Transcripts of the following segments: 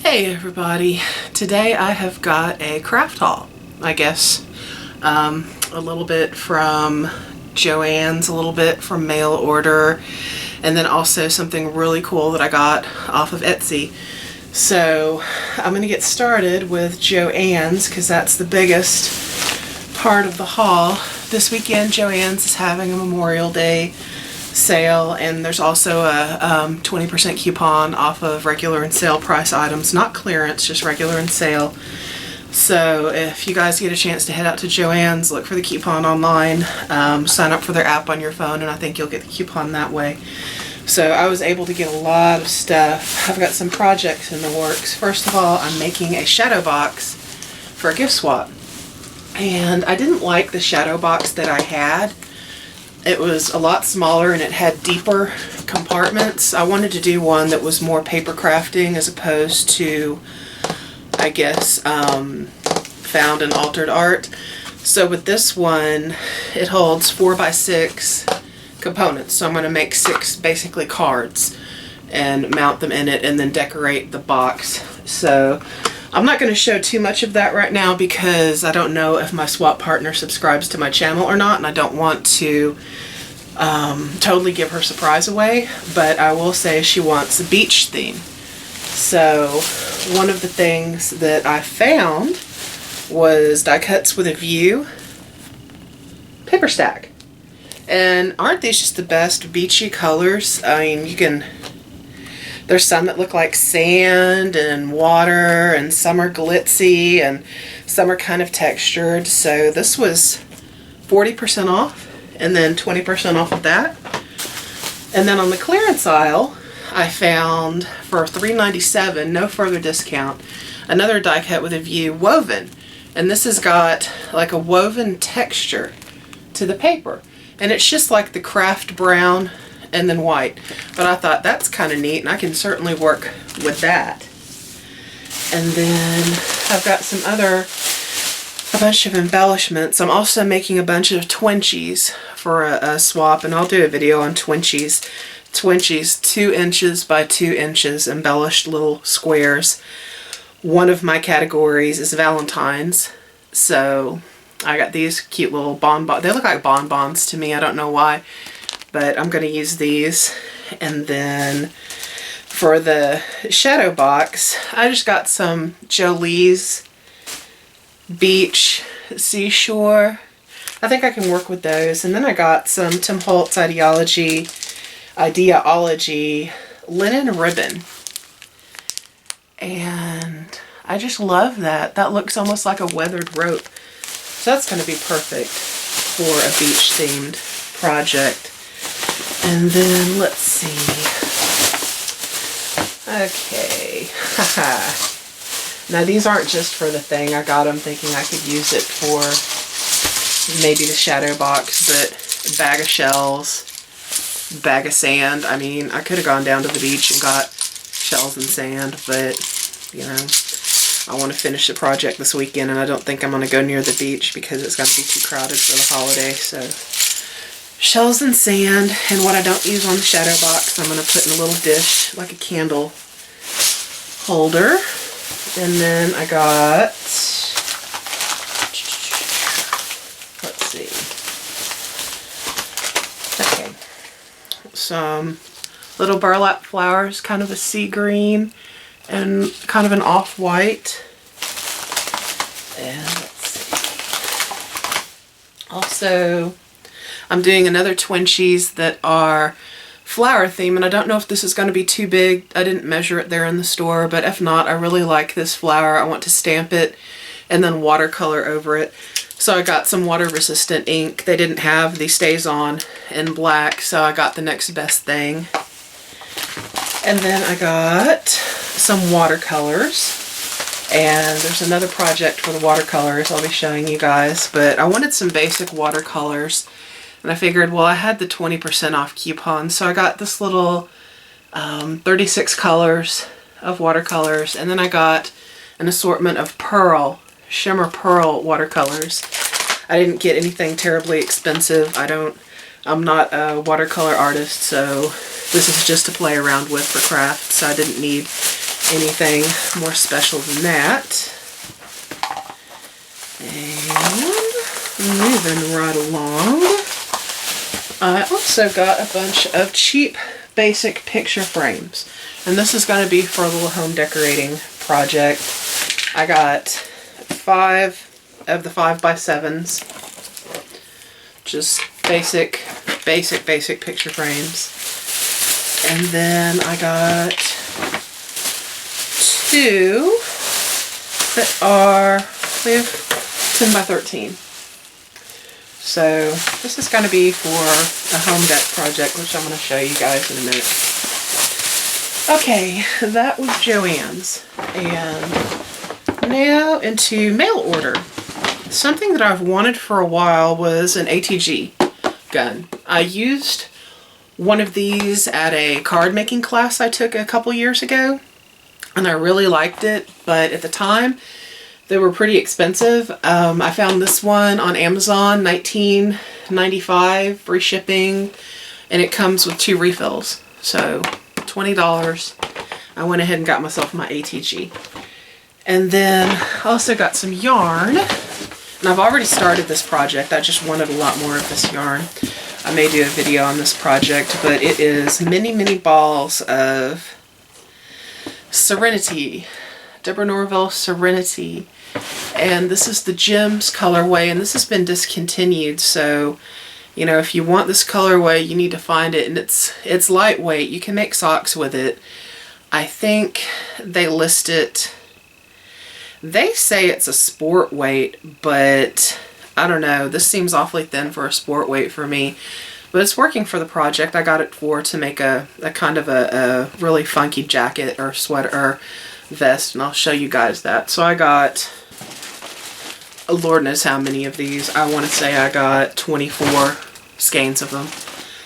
Hey everybody, today I have got a craft haul, I guess. A little bit from Joann's, a little bit from mail order, and then also something really cool that I got off of Etsy. So I'm going to get started with Joann's because that's the biggest part of the haul. This weekend Joann's is having a Memorial Day sale, and there's also a 20% coupon off of regular and sale price items, not clearance, just regular and sale. So if you guys get a chance to head out to Joann's, look for the coupon online, sign up for their app on your phone, and I think you'll get the coupon that way. So I was able to get a lot of stuff. I've got some projects in the works. First of all, I'm making a shadow box for a gift swap, and I didn't like the shadow box that I had. It was a lot smaller and it had deeper compartments. I wanted to do one that was more paper crafting as opposed to, I guess, found and altered art. So with this one, it holds 4x6 components. So I'm going to make 6 basically cards and mount them in it and then decorate the box. So I'm not going to show too much of that right now because I don't know if my swap partner subscribes to my channel or not, and I don't want to totally give her surprise away, but I will say she wants a beach theme. So one of the things that I found was die cuts with a view paper stack. And aren't these just the best beachy colors? I mean, there's some that look like sand and water, and some are glitzy, and some are kind of textured. So this was 40% off, and then 20% off of that. And then on the clearance aisle, I found for $3.97, no further discount, another die cut with a view woven. And this has got like a woven texture to the paper. And it's just like the craft brown and then white. But I thought that's kind of neat, and I can certainly work with that. And then I've got a bunch of embellishments. I'm also making a bunch of twinchies for a swap, and I'll do a video on twinchies. Twinchies, 2 inches by 2 inches, embellished little squares. One of my categories is Valentine's, so I got these cute little bonbons. They look like bonbons to me, I don't know why. But I'm going to use these. And then for the shadow box, I just got some Jolie's Beach Seashore. I think I can work with those. And then I got some Tim Holtz Ideology linen ribbon. And I just love that. That looks almost like a weathered rope. So that's going to be perfect for a beach themed project. And then, let's see. Okay. Haha. Now, these aren't just for the thing. I got them thinking I could use it for maybe the shadow box, but bag of shells, bag of sand. I mean, I could have gone down to the beach and got shells and sand, but, you know, I want to finish the project this weekend, and I don't think I'm going to go near the beach because it's going to be too crowded for the holiday, so shells and sand. And what I don't use on the shadow box, I'm going to put in a little dish, like a candle holder. And then I got, let's see, okay, some little burlap flowers, kind of a sea green and kind of an off-white. And let's see, also I'm doing another twinchies that are flower theme, and I don't know if this is going to be too big. I didn't measure it there in the store, but if not, I really like this flower. I want to stamp it and then watercolor over it. So I got some water resistant ink. They didn't have the Stays On in black, so I got the next best thing. And then I got some watercolors. And there's another project for the watercolors I'll be showing you guys, but I wanted some basic watercolors. And I figured, well, I had the 20% off coupon, so I got this little 36 colors of watercolors, and then I got an assortment of shimmer pearl watercolors. I didn't get anything terribly expensive. I'm not a watercolor artist, so this is just to play around with for craft, so I didn't need anything more special than that. And moving right along, I also got a bunch of cheap basic picture frames. And this is going to be for a little home decorating project. I got 5 of the 5x7s. Just basic picture frames. And then I got 2 that are 10x13. So this is going to be for a home deck project, which I'm going to show you guys in a minute. Okay, that was Joann's. And now into mail order. Something that I've wanted for a while was an ATG gun. I used one of these at a card making class I took a couple years ago, and I really liked it, but at the time they were pretty expensive. I found this one on Amazon, $19.95, free shipping, and it comes with 2 refills, so $20. I went ahead and got myself my ATG. And then I also got some yarn, and I've already started this project. I just wanted a lot more of this yarn. I may do a video on this project, but it is many balls of Serenity, Deborah Norville Serenity. And this is the Gems colorway, and this has been discontinued, so you know, if you want this colorway, you need to find it. And it's lightweight. You can make socks with it. I think they list it, they say it's a sport weight, but I don't know, this seems awfully thin for a sport weight for me, but it's working for the project. I got it to make a kind of a really funky jacket or sweater or vest, and I'll show you guys that. So I got, Lord knows how many of these. I want to say I got 24 skeins of them.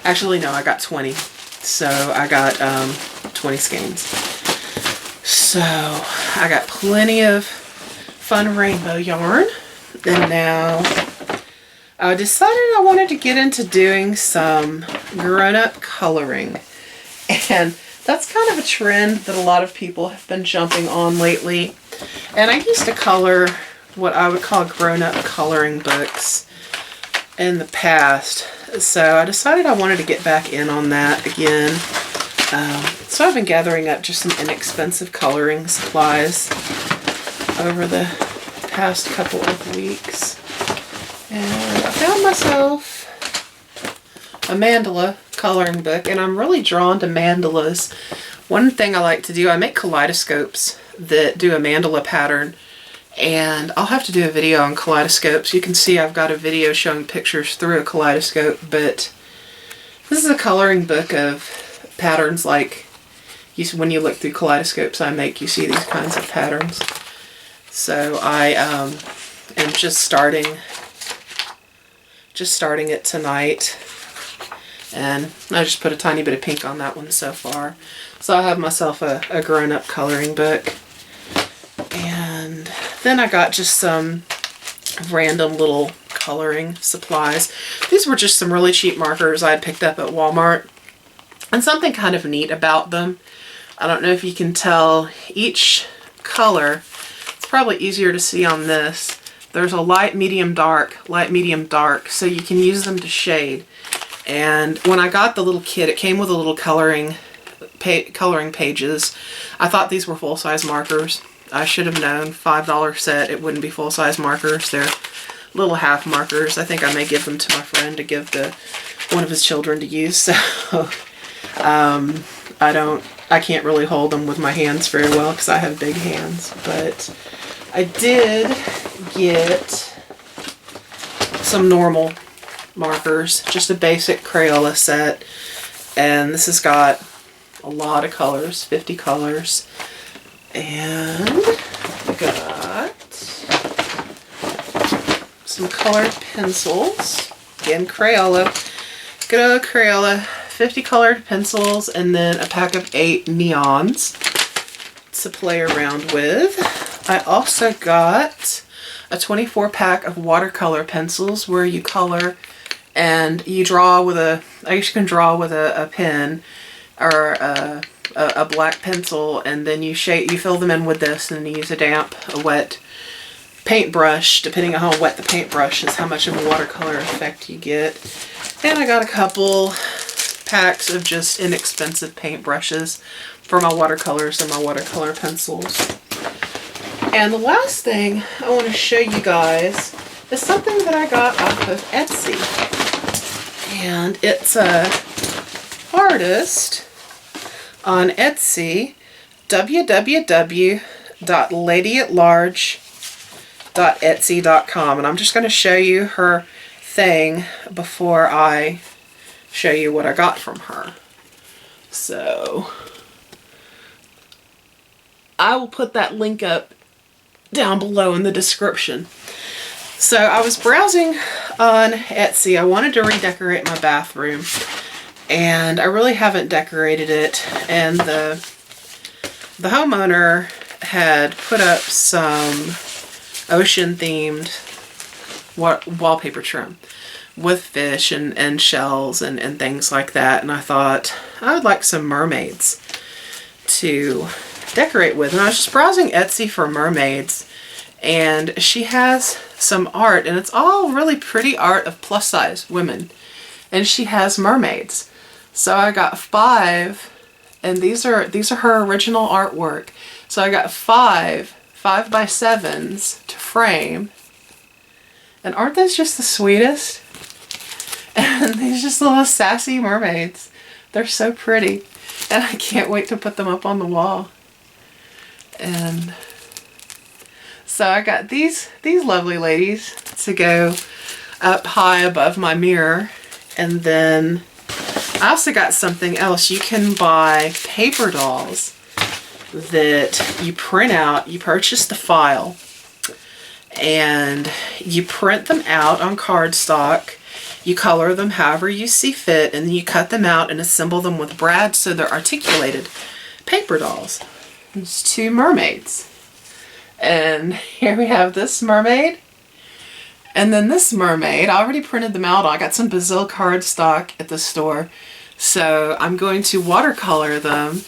Actually, no, I got 20. So I got 20 skeins. So I got plenty of fun rainbow yarn. And now I decided I wanted to get into doing some grown-up coloring. And that's kind of a trend that a lot of people have been jumping on lately. And I used to color what I would call grown-up coloring books in the past. So I decided I wanted to get back in on that again. So I've been gathering up just some inexpensive coloring supplies over the past couple of weeks. And I found myself a mandala coloring book, and I'm really drawn to mandalas. One thing I like to do, I make kaleidoscopes that do a mandala pattern, and I'll have to do a video on kaleidoscopes. You can see I've got a video showing pictures through a kaleidoscope, but this is a coloring book of patterns like when you look through kaleidoscopes I make, you see these kinds of patterns. So I am just starting it tonight, and I just put a tiny bit of pink on that one so far. So I have myself a grown-up coloring book. And then I got just some random little coloring supplies. These were just some really cheap markers I had picked up at Walmart. And something kind of neat about them, I don't know if you can tell, each color, it's probably easier to see on this, there's a light, medium, dark, so you can use them to shade. And when I got the little kit, it came with a little coloring pages. I thought these were full-size markers. I should have known, $5 set, it wouldn't be full-size markers. They're little half markers. I think I may give them to my friend to give to one of his children to use. So I can't really hold them with my hands very well because I have big hands. But I did get some normal markers, just a basic Crayola set. And this has got a lot of colors, 50 colors. And I got some colored pencils. Again, Crayola. Good old Crayola. 50 colored pencils, and then a pack of 8 neons to play around with. I also got a 24 pack of watercolor pencils where you color and you draw with I guess you can draw with a pen or a black pencil, and then you fill them in with this, and then you use a wet paintbrush. Depending on how wet the paintbrush is, how much of a watercolor effect you get. And I got a couple packs of just inexpensive paintbrushes for my watercolors and my watercolor pencils. And the last thing I want to show you guys is something that I got off of Etsy. And it's a artist on Etsy, www.ladyatlarge.etsy.com, and I'm just going to show you her thing before I show you what I got from her. So I will put that link up down below in the description. So I was browsing on Etsy. I wanted to redecorate my bathroom, and I really haven't decorated it, and the homeowner had put up some ocean themed wallpaper trim with fish and shells and things like that, and I thought I would like some mermaids to decorate with. And I was just browsing Etsy for mermaids, and she has some art, and it's all really pretty art of plus size women, and she has mermaids. So I got 5, and these are her original artwork. So I got 5 5x7s to frame, and aren't those just the sweetest? And these just little sassy mermaids. They're so pretty, and I can't wait to put them up on the wall. And so I got these lovely ladies to go up high above my mirror. And then I also got something else. You can buy paper dolls that you print out. You purchase the file and you print them out on cardstock. You color them however you see fit, and then you cut them out and assemble them with brads so they're articulated paper dolls. It's 2 mermaids. And here we have this mermaid, and then this mermaid. I already printed them out. I got some Brazil cardstock at the store, so I'm going to watercolor them,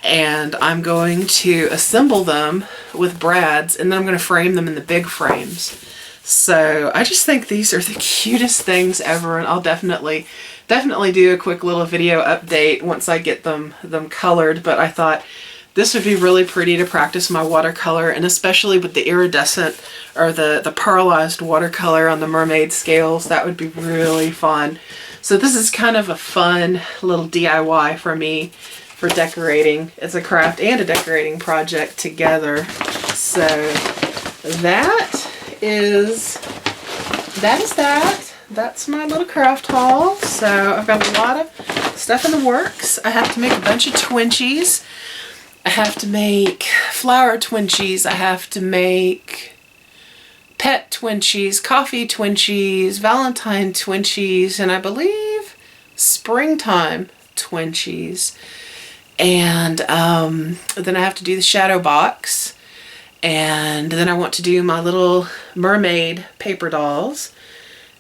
and I'm going to assemble them with brads, and then I'm going to frame them in the big frames. So I just think these are the cutest things ever, and I'll definitely do a quick little video update once I get them colored. But I thought this would be really pretty to practice my watercolor, and especially with the iridescent or the pearlized watercolor on the mermaid scales. That would be really fun. So this is kind of a fun little DIY for me for decorating. It's a craft and a decorating project together. So that's my little craft haul. So I've got a lot of stuff in the works. I have to make a bunch of twinchies. I have to make flower twinchies. I have to make pet twinchies, coffee twinchies, Valentine twinchies, and I believe springtime twinchies. And then I have to do the shadow box. And then I want to do my little mermaid paper dolls.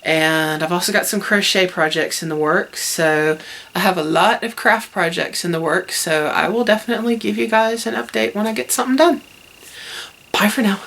And I've also got some crochet projects in the works. So I have a lot of craft projects in the works. So I will definitely give you guys an update when I get something done. Bye for now.